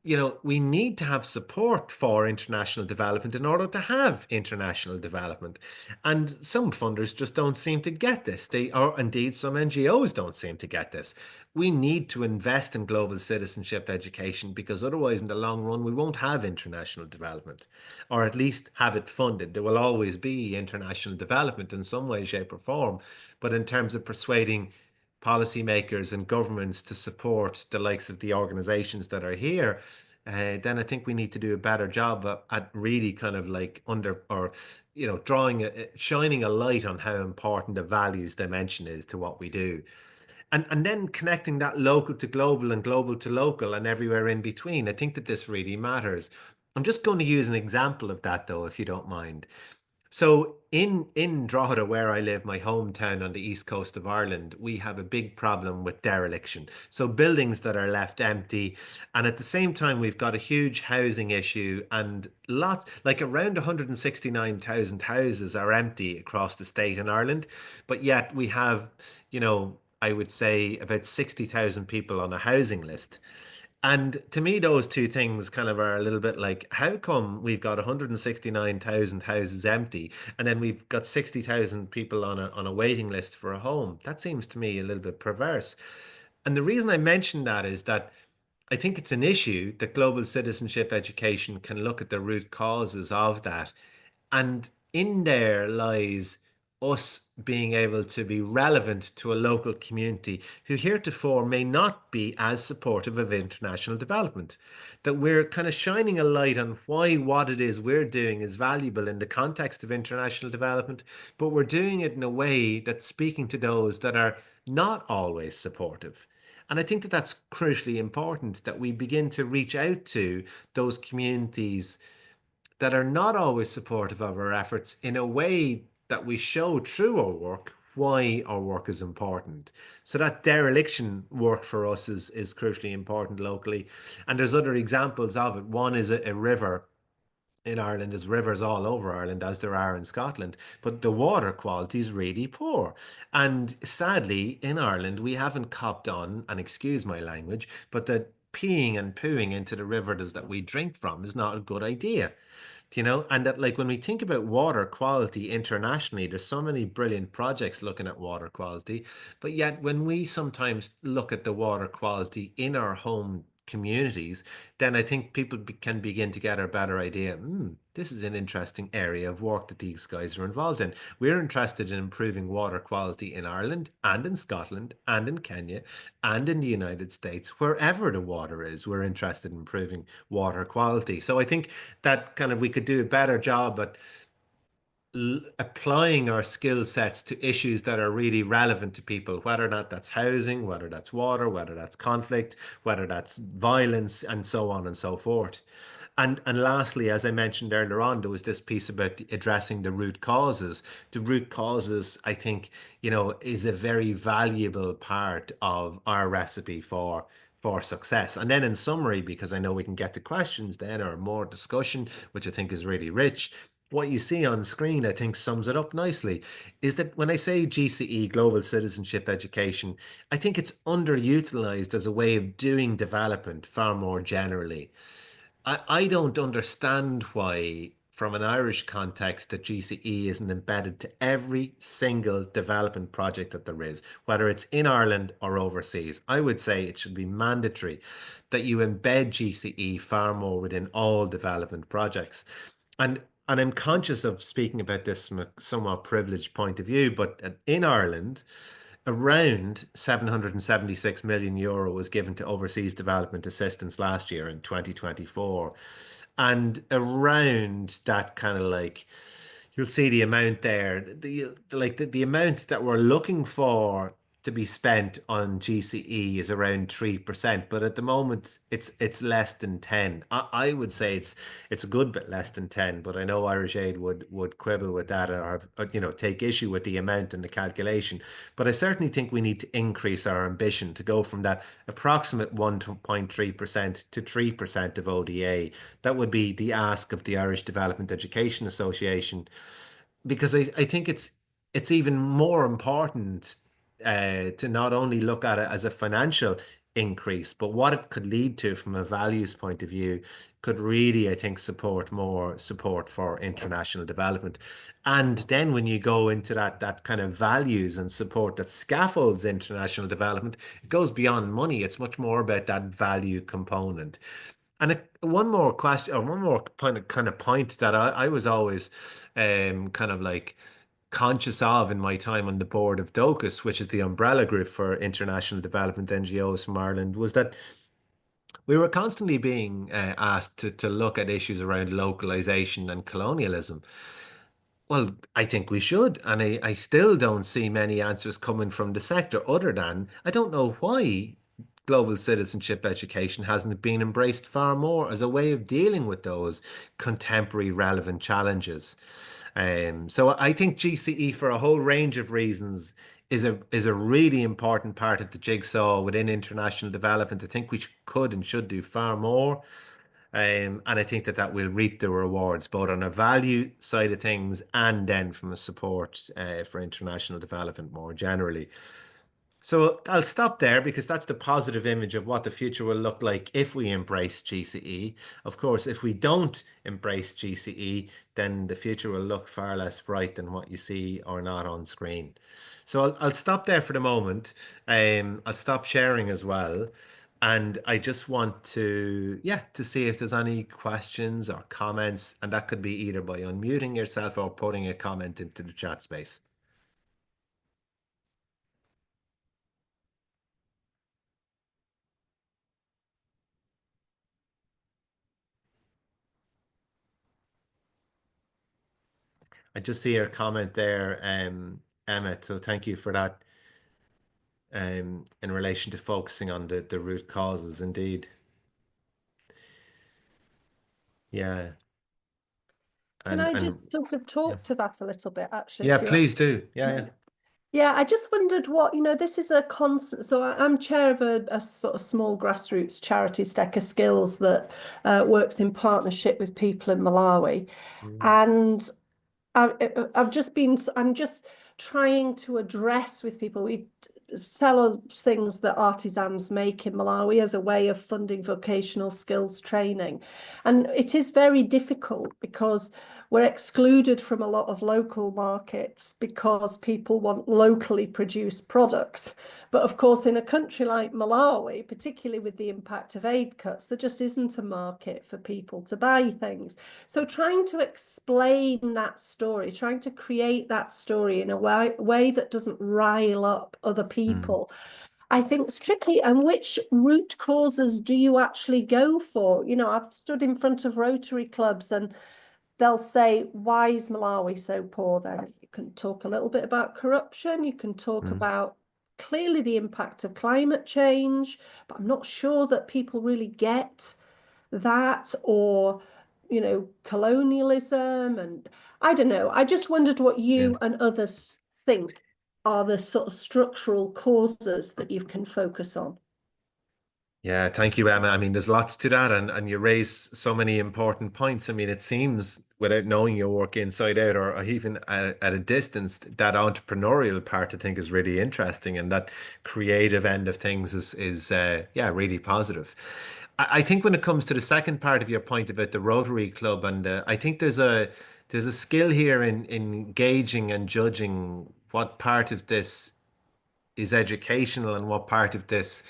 you know, we need to have support for international development in order to have international development. And some funders just don't seem to get this. Or indeed, some NGOs don't seem to get this. We need to invest in global citizenship education, because otherwise, in the long run, we won't have international development, or at least have it funded. There will always be international development in some way, shape, or form. But in terms of persuading policymakers and governments to support the likes of the organizations that are here, then I think we need to do a better job at really kind of like shining a light on how important the values dimension is to what we do. And then connecting that local to global and global to local and everywhere in between. I think that this really matters. I'm just going to use an example of that, though, if you don't mind. So in Drogheda, where I live, my hometown on the east coast of Ireland, we have a big problem with dereliction. So buildings that are left empty, and at the same time, we've got a huge housing issue, and like around 169,000 houses are empty across the state in Ireland, but yet we have, I would say about 60,000 people on a housing list. And to me, those two things kind of are a little bit like, how come we've got 169,000 houses empty, and then we've got 60,000 people on a waiting list for a home? That seems to me a little bit perverse. And the reason I mention that is that I think it's an issue that global citizenship education can look at the root causes of that. And in there lies us being able to be relevant to a local community who heretofore may not be as supportive of international development. That we're kind of shining a light on why what it is we're doing is valuable in the context of international development, but we're doing it in a way that's speaking to those that are not always supportive. And I think that that's crucially important, that we begin to reach out to those communities that are not always supportive of our efforts in a way that we show through our work why our work is important. So that dereliction work for us is crucially important locally. And there's other examples of it. One is a river in Ireland. There's rivers all over Ireland, as there are in Scotland, but the water quality is really poor. And sadly, in Ireland, we haven't copped on, and excuse my language, but that peeing and pooing into the rivers that we drink from is not a good idea. And that, like, when we think about water quality internationally, there's so many brilliant projects looking at water quality, but yet when we sometimes look at the water quality in our home communities, then I think people can begin to get a better idea. This is an interesting area of work that these guys are involved in. We're interested in improving water quality in Ireland and in Scotland and in Kenya and in the United States. Wherever the water is, we're interested in improving water quality. So I think that kind of we could do a better job at applying our skill sets to issues that are really relevant to people, whether or not that's housing, whether that's water, whether that's conflict, whether that's violence, and so on and so forth. And lastly, as I mentioned earlier on, there was this piece about addressing the root causes. The root causes, I think, is a very valuable part of our recipe for success. And then in summary, because I know we can get to questions then or more discussion, which I think is really rich, what you see on screen, I think, sums it up nicely, is that when I say GCE, Global Citizenship Education, I think it's underutilized as a way of doing development far more generally. I don't understand why, from an Irish context, that GCE isn't embedded to every single development project that there is, whether it's in Ireland or overseas. I would say it should be mandatory that you embed GCE far more within all development projects. And I'm conscious of speaking about this from a somewhat privileged point of view, but in Ireland, around 776 million euro was given to overseas development assistance last year in 2024. And around that kind of like, you'll see the amount there, the amount that we're looking for to be spent on GCE is around 3%, but at the moment it's less than 10. I would say it's a good bit less than 10, but I know Irish Aid would quibble with that or take issue with the amount and the calculation. But I certainly think we need to increase our ambition to go from that approximate 1.3% to 3% of ODA. That would be the ask of the Irish Development Education Association, because I think it's even more important to not only look at it as a financial increase, but what it could lead to from a values point of view could really, I think, support more support for international development. And then when you go into that kind of values and support that scaffolds international development, it goes beyond money. It's much more about that value component. And one more question, or one more point that I was always kind of like conscious of in my time on the board of Dóchas, which is the umbrella group for international development NGOs from Ireland, was that we were constantly being asked to look at issues around localization and colonialism. Well, I think we should, and I still don't see many answers coming from the sector other than I don't know why global citizenship education hasn't been embraced far more as a way of dealing with those contemporary relevant challenges. So I think GCE, for a whole range of reasons, is a really important part of the jigsaw within international development. I think we could and should do far more. And I think that will reap the rewards, both on a value side of things and then from a support for international development more generally. So I'll stop there because that's the positive image of what the future will look like if we embrace GCE. Of course, if we don't embrace GCE, then the future will look far less bright than what you see or not on screen. So I'll stop there for the moment. I'll stop sharing as well. And I just want to, yeah, to see if there's any questions or comments, and that could be either by unmuting yourself or putting a comment into the chat space. I just see your comment there, Emmett, so thank you for that, in relation to focusing on the root causes, indeed. Yeah. Can I just sort of talk to that a little bit, actually? Yeah, please do. Yeah. Yeah, I just wondered what, this is a constant. So I'm chair of a sort of small grassroots charity, Stecker Skills, that works in partnership with people in Malawi. And I'm just trying to address with people. We sell things that artisans make in Malawi as a way of funding vocational skills training. And it is very difficult because we're excluded from a lot of local markets because people want locally produced products. But of course, in a country like Malawi, particularly with the impact of aid cuts, there just isn't a market for people to buy things. So trying to explain that story, trying to create that story in a way that doesn't rile up other people, I think it's tricky. And which root causes do you actually go for? I've stood in front of Rotary clubs and they'll say, why is Malawi so poor then? You can talk a little bit about corruption. You can talk about clearly the impact of climate change, but I'm not sure that people really get that, or, colonialism. And I don't know. I just wondered what you and others think are the sort of structural causes that you can focus on. Yeah, thank you, Emma. I mean, there's lots to that, and you raise so many important points. I mean, it seems, without knowing your work inside out, or even at a distance, that entrepreneurial part I think is really interesting, and that creative end of things is really positive. I think when it comes to the second part of your point about the Rotary Club, and I think there's a skill here in engaging and judging what part of this is educational and what part of this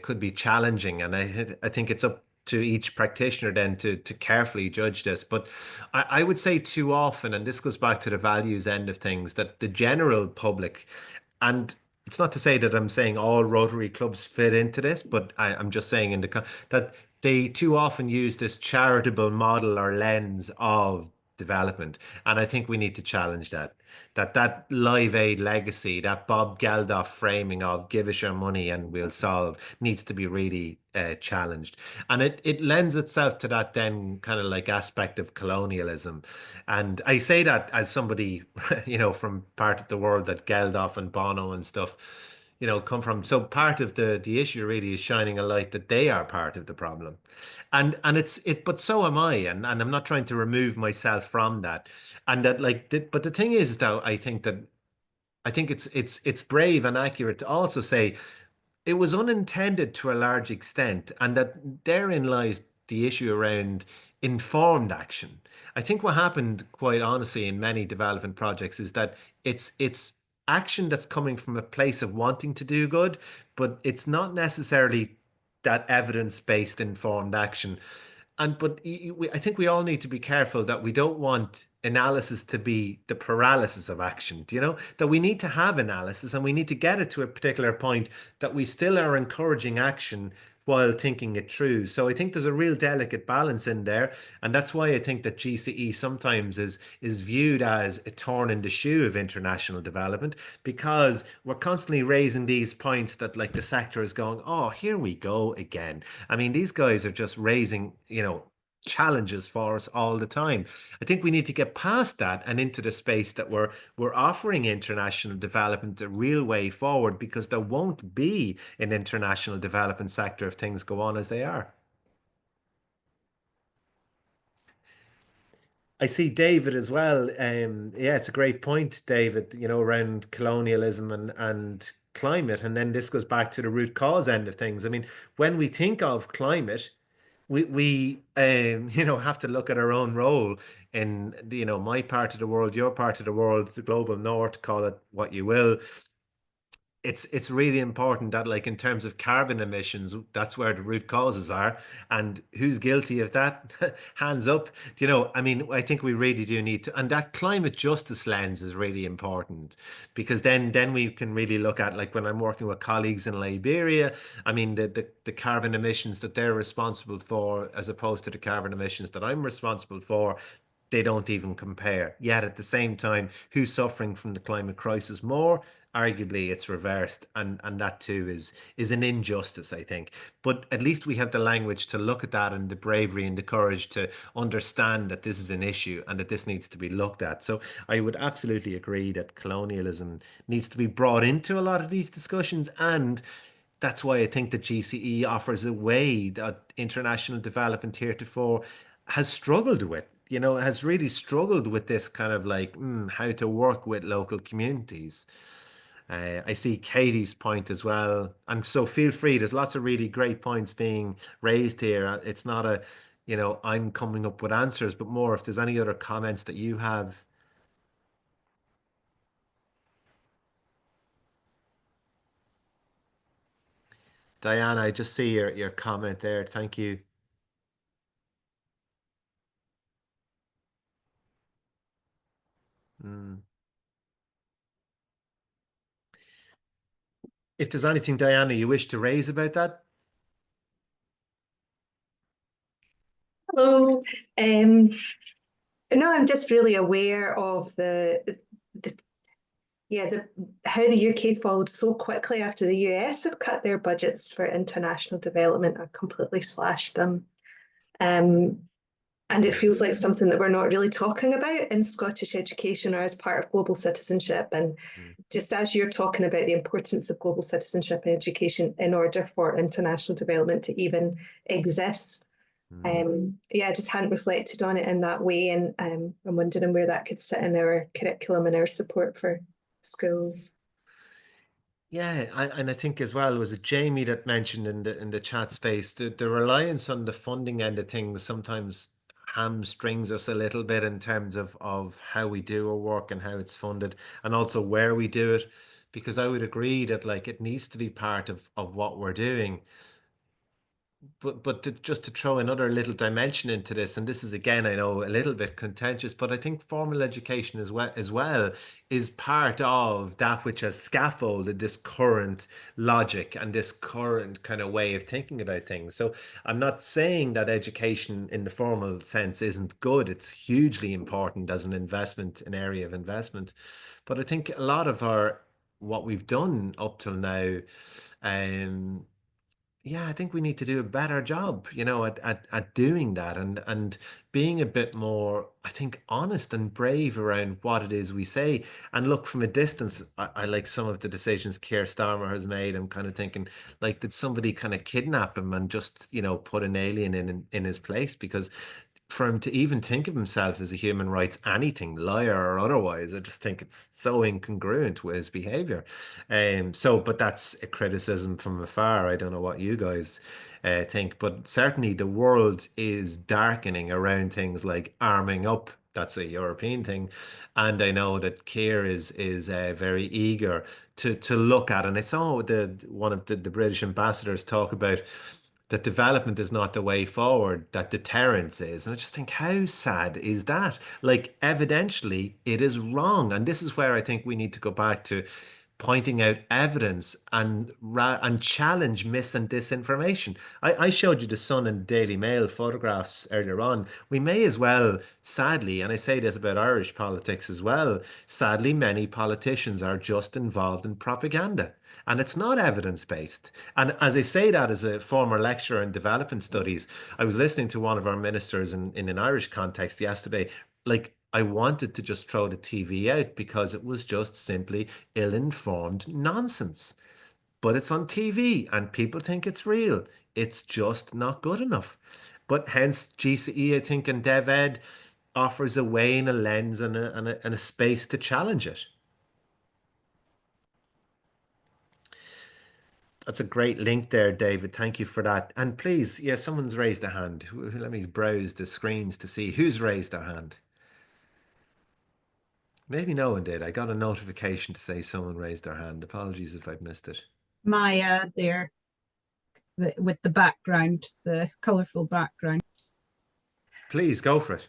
could be challenging. And I think it's up to each practitioner then to carefully judge this. But I would say too often, and this goes back to the values end of things, that the general public, and it's not to say that I'm saying all Rotary clubs fit into this, but I'm just saying that they too often use this charitable model or lens of development. And I think we need to challenge that Live Aid legacy, that Bob Geldof framing of give us your money and we'll solve, needs to be really challenged. And it lends itself to that then kind of like aspect of colonialism. And I say that as somebody, from part of the world that Geldof and Bono and stuff, come from. So part of the issue really is shining a light that they are part of the problem. And but so am I, and I'm not trying to remove myself from that. And that but the thing is, though, I think it's brave and accurate to also say it was unintended to a large extent, and that therein lies the issue around informed action. I think what happened, quite honestly, in many development projects is that it's action that's coming from a place of wanting to do good, but it's not necessarily that evidence-based informed action. And but I think we all need to be careful that we don't want analysis to be the paralysis of action. You know, that we need to have analysis and we need to get it to a particular point that we still are encouraging action while thinking it through. So I think there's a real delicate balance in there, and that's why I think that GCE sometimes is viewed as a thorn in the shoe of international development, because we're constantly raising these points that, like, the sector is going, oh, here we go again. I mean, these guys are just raising, challenges for us all the time. I think we need to get past that and into the space that we're offering international development a real way forward, because there won't be an international development sector if things go on as they are. I see David as well. Yeah, it's a great point, David, around colonialism and climate. And then this goes back to the root cause end of things. I mean, when we think of climate, we have to look at our own role in my part of the world, your part of the world, the global north, call it what you will. It's really important that, like, in terms of carbon emissions, that's where the root causes are, and who's guilty of that? Hands up. I mean, I think we really do need to, and that climate justice lens is really important, because then we can really look at, like, when I'm working with colleagues in Liberia, I mean, the carbon emissions that they're responsible for as opposed to the carbon emissions that I'm responsible for, they don't even compare. Yet at the same time, who's suffering from the climate crisis more? Arguably, it's reversed, and that too is an injustice, I think. But at least we have the language to look at that, and the bravery and the courage to understand that this is an issue and that this needs to be looked at. So I would absolutely agree that colonialism needs to be brought into a lot of these discussions, and that's why I think the GCE offers a way that international development heretofore has struggled with. Has really struggled with this kind of, like, how to work with local communities. I see Katie's point as well. And so feel free, there's lots of really great points being raised here. It's not I'm coming up with answers, but more if there's any other comments that you have. Diana, I just see your comment there. Thank you. If there's anything, Diana, you wish to raise about that? Hello. No, I'm just really aware of how the UK followed so quickly after the US had cut their budgets for international development and completely slashed them. And it feels like something that we're not really talking about in Scottish education or as part of global citizenship. And just as you're talking about the importance of global citizenship and education in order for international development to even exist, I just hadn't reflected on it in that way, and I'm wondering where that could sit in our curriculum and our support for schools. Yeah, and I think as well, was it Jamie that mentioned in the chat space, the reliance on the funding end of things sometimes hamstrings us a little bit in terms of how we do our work and how it's funded, and also where we do it. Because I would agree that, like, it needs to be part of what we're doing. But just to throw another little dimension into this, and this is, again, I know, a little bit contentious, but I think formal education as well is part of that which has scaffolded this current logic and this current kind of way of thinking about things. So I'm not saying that education in the formal sense isn't good. It's hugely important as an investment, an area of investment. But I think a lot of what we've done up till now, yeah, I think we need to do a better job, at doing that, and being a bit more, I think, honest and brave around what it is we say. And look, from a distance, I like some of the decisions Keir Starmer has made. I'm kind of thinking, like, did somebody kind of kidnap him and just, put an alien in his place? Because for him to even think of himself as a human rights anything, lawyer or otherwise. I just think it's so incongruent with his behavior. But that's a criticism from afar. I don't know what you guys think, but certainly the world is darkening around things like arming up. That's a European thing, and I know that Keir is very eager to look at. And I saw one of the British ambassadors talk about that development is not the way forward, that deterrence is. And I just think, how sad is that? Like, evidentially, it is wrong. And this is where I think we need to go back to pointing out evidence and challenge mis and disinformation. I showed you the Sun and Daily Mail photographs earlier on. We may as well, sadly, and I say this about Irish politics as well, sadly, many politicians are just involved in propaganda. And it's not evidence-based. And as I say that as a former lecturer in development studies, I was listening to one of our ministers in an Irish context yesterday. Like, I wanted to just throw the TV out because it was just simply ill-informed nonsense. But it's on TV and people think it's real. It's just not good enough. But hence GCE, I think, and DevEd offers a way and a lens and a space to challenge it. That's a great link there, David. Thank you for that. And please, yeah, someone's raised a hand. Let me browse the screens to see who's raised their hand. Maybe no one did. I got a notification to say someone raised their hand. Apologies if I'd missed it. Maya there, with the background, the colourful background. Please go for it.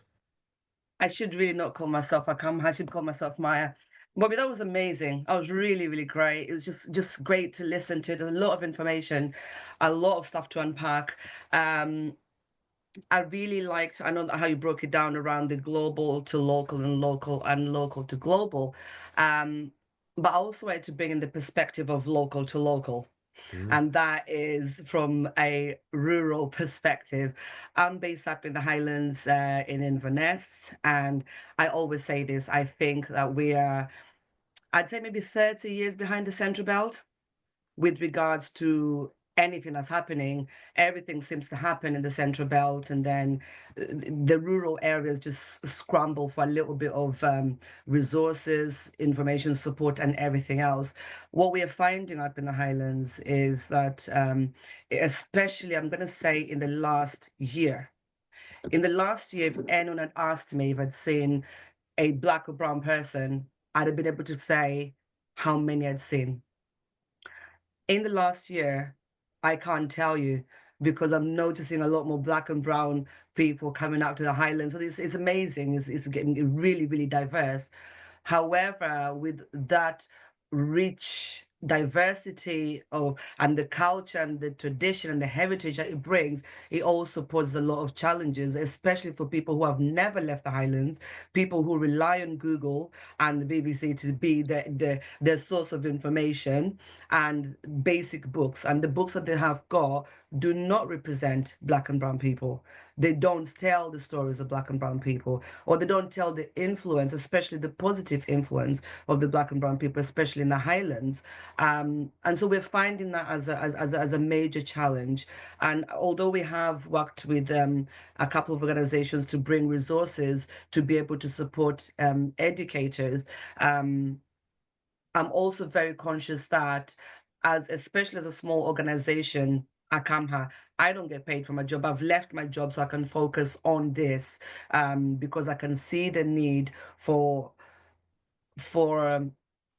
I should really not call myself Akam. I should call myself Maya. Bobby, that was amazing. That was really, really great. It was just great to listen to. There's a lot of information, a lot of stuff to unpack. I really liked, I know how you broke it down around the global to local and local to global. But I also had to bring in the perspective of local to local. And that is from a rural perspective. I'm based up in the Highlands in Inverness, and I always say this, I think that we are, I'd say maybe 30 years behind the Central Belt with regards to anything that's happening. Everything seems to happen in the Central Belt, and then the rural areas just scramble for a little bit of resources, information support, and everything else. What we are finding up in the Highlands is that, especially, I'm going to say in the last year, if anyone had asked me if I'd seen a Black or brown person, I'd have been able to say how many I'd seen. In the last year, I can't tell you, because I'm noticing a lot more Black and brown people coming out to the Highlands. So it's amazing. It's getting really, really diverse. However, with that rich diversity and the culture and the tradition and the heritage that it brings, it also poses a lot of challenges, especially for people who have never left the Highlands, people who rely on Google and the BBC to be their source of information and basic books. And the books that they have got do not represent Black and brown people. They don't tell the stories of Black and brown people, or they don't tell the influence, especially the positive influence of the Black and brown people, especially in the Highlands. And so we're finding that as a major challenge. And although we have worked with a couple of organizations to bring resources to be able to support educators, I'm also very conscious that especially as a small organization, Akamha, I don't get paid for my job. I've left my job so I can focus on this, because I can see the need for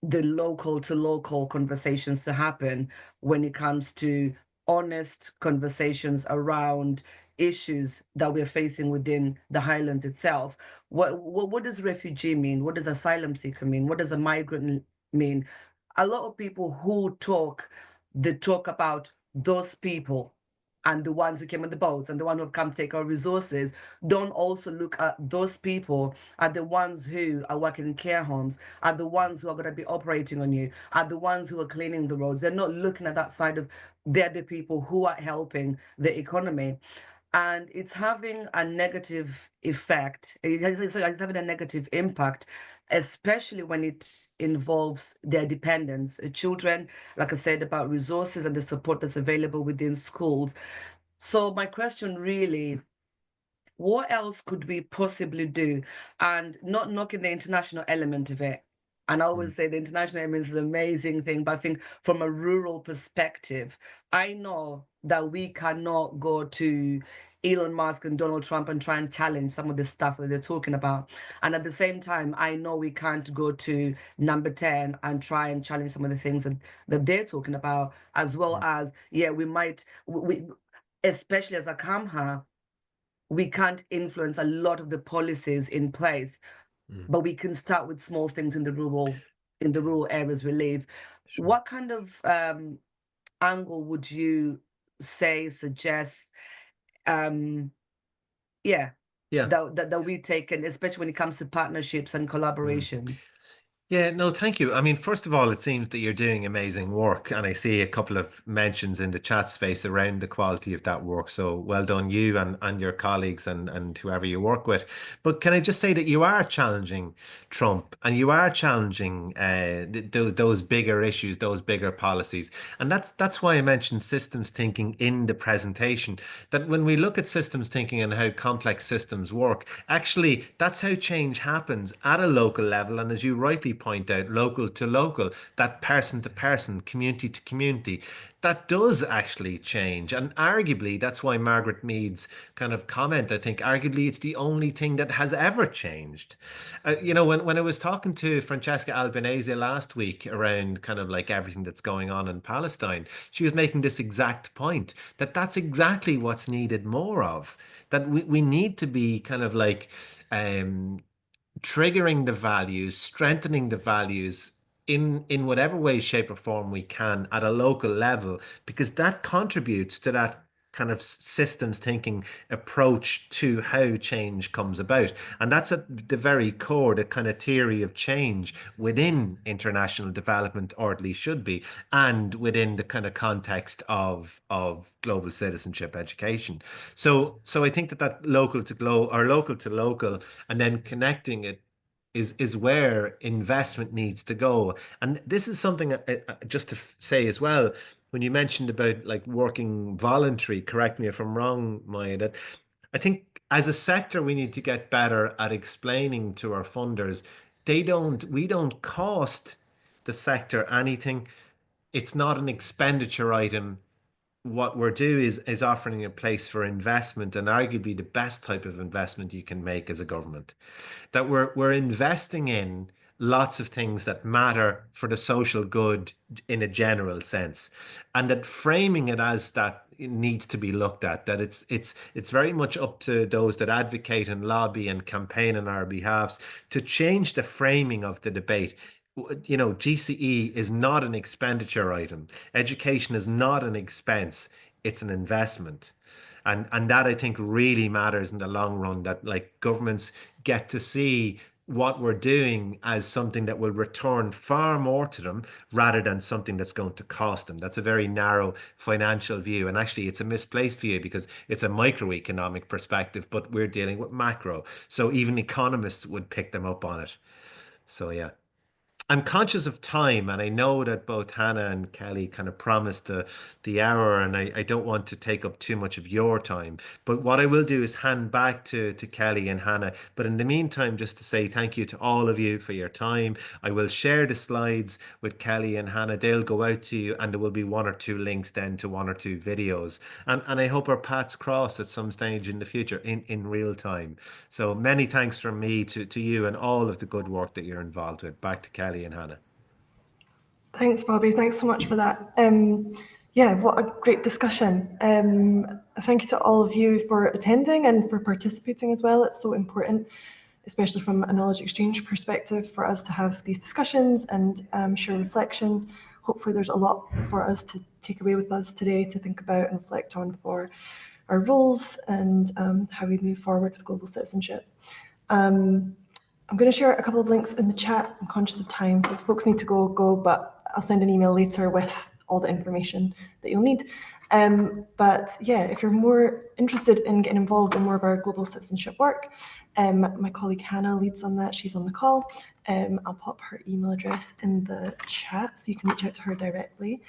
the local to local conversations to happen when it comes to honest conversations around issues that we're facing within the Highlands itself. What does refugee mean? What does asylum seeker mean? What does a migrant mean? A lot of people who talk about those people and the ones who came on the boats and the ones who have come to take our resources, don't also look at those people, at the ones who are working in care homes, at the ones who are going to be operating on you, at the ones who are cleaning the roads. They're not looking at that side of they're the people who are helping the economy. And it's having a negative effect. It's having a negative impact, especially when it involves their dependents, children, like I said, about resources and the support that's available within schools. So my question really what else could we possibly do? And not knocking the international element of it. And I always say the international element is an amazing thing, but I think from a rural perspective, I know that we cannot go to Elon Musk and Donald Trump and try and challenge some of the stuff that they're talking about. And at the same time, I know we can't go to number 10 and try and challenge some of the things that they're talking about, as well as, yeah, we might, especially as a Kamha, we can't influence a lot of the policies in place, but we can start with small things in the rural areas we live. Sure. What kind of angle would you suggest that we take, and especially when it comes to partnerships and collaborations? Yeah, no, thank you. I mean, first of all, it seems that you're doing amazing work, and I see a couple of mentions in the chat space around the quality of that work. So well done, you and your colleagues and whoever you work with. But can I just say that you are challenging Trump, and you are challenging those bigger issues, those bigger policies, and that's why I mentioned systems thinking in the presentation. That when we look at systems thinking and how complex systems work, actually, that's how change happens at a local level, and as you rightly point out, local to local, that person to person, community to community, that does actually change. And arguably, that's why Margaret Mead's kind of comment, I think, arguably it's the only thing that has ever changed. When I was talking to Francesca Albanese last week around kind of like everything that's going on in Palestine, she was making this exact point, that that's exactly what's needed more of, that we need to be kind of like triggering the values, strengthening the values in whatever way, shape, or form we can at a local level, because that contributes to that kind of systems thinking approach to how change comes about. And that's at the very core, the kind of theory of change within international development, or at least should be, and within the kind of context of global citizenship education. So I think that local to local, and then connecting it is where investment needs to go. And this is something just to say as well, when you mentioned about like working voluntary, correct me if I'm wrong, Maya, that I think as a sector, we need to get better at explaining to our funders, we don't cost the sector anything. It's not an expenditure item. What we're doing is offering a place for investment, and arguably the best type of investment you can make as a government. That we're investing in lots of things that matter for the social good in a general sense, and that framing it as that it needs to be looked at, that it's very much up to those that advocate and lobby and campaign on our behalves to change the framing of the debate. GCE is not an expenditure item. Education is not an expense. It's an investment. And that I think really matters in the long run, that like governments get to see what we're doing as something that will return far more to them rather than something that's going to cost them. That's a very narrow financial view. And actually it's a misplaced view because it's a microeconomic perspective, but we're dealing with macro. So even economists would pick them up on it. So yeah. I'm conscious of time, and I know that both Hannah and Kelly kind of promised the hour, and I don't want to take up too much of your time. But what I will do is hand back to Kelly and Hannah. But in the meantime, just to say thank you to all of you for your time. I will share the slides with Kelly and Hannah. They'll go out to you, and there will be one or two links then to one or two videos. And I hope our paths cross at some stage in the future in real time. So many thanks from me to you and all of the good work that you're involved with. Back to Kelly and Hannah. Thanks, Bobby. Thanks so much for that. What a great discussion. Thank you to all of you for attending and for participating as well. It's so important, especially from a knowledge exchange perspective, for us to have these discussions and share reflections. Hopefully there's a lot for us to take away with us today to think about and reflect on for our roles and how we move forward with global citizenship. I'm going to share a couple of links in the chat. I'm conscious of time, so if folks need to go, but I'll send an email later with all the information that you'll need. But yeah, if you're more interested in getting involved in more of our global citizenship work, my colleague Hannah leads on that. She's on the call. I'll pop her email address in the chat so you can reach out to her directly.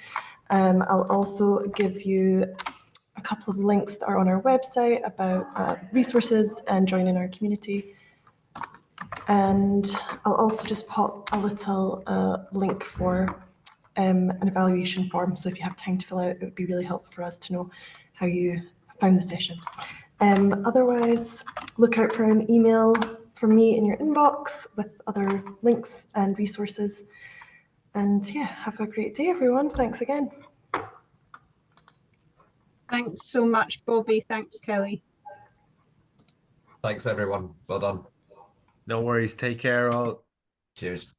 I'll also give you a couple of links that are on our website about resources and joining our community. And I'll also just pop a little link for an evaluation form. So if you have time to fill out, it would be really helpful for us to know how you found the session. Otherwise, look out for an email from me in your inbox with other links and resources. And yeah, have a great day, everyone. Thanks again. Thanks so much, Bobby. Thanks, Kelly. Thanks, everyone. Well done. No worries. Take care all. Cheers.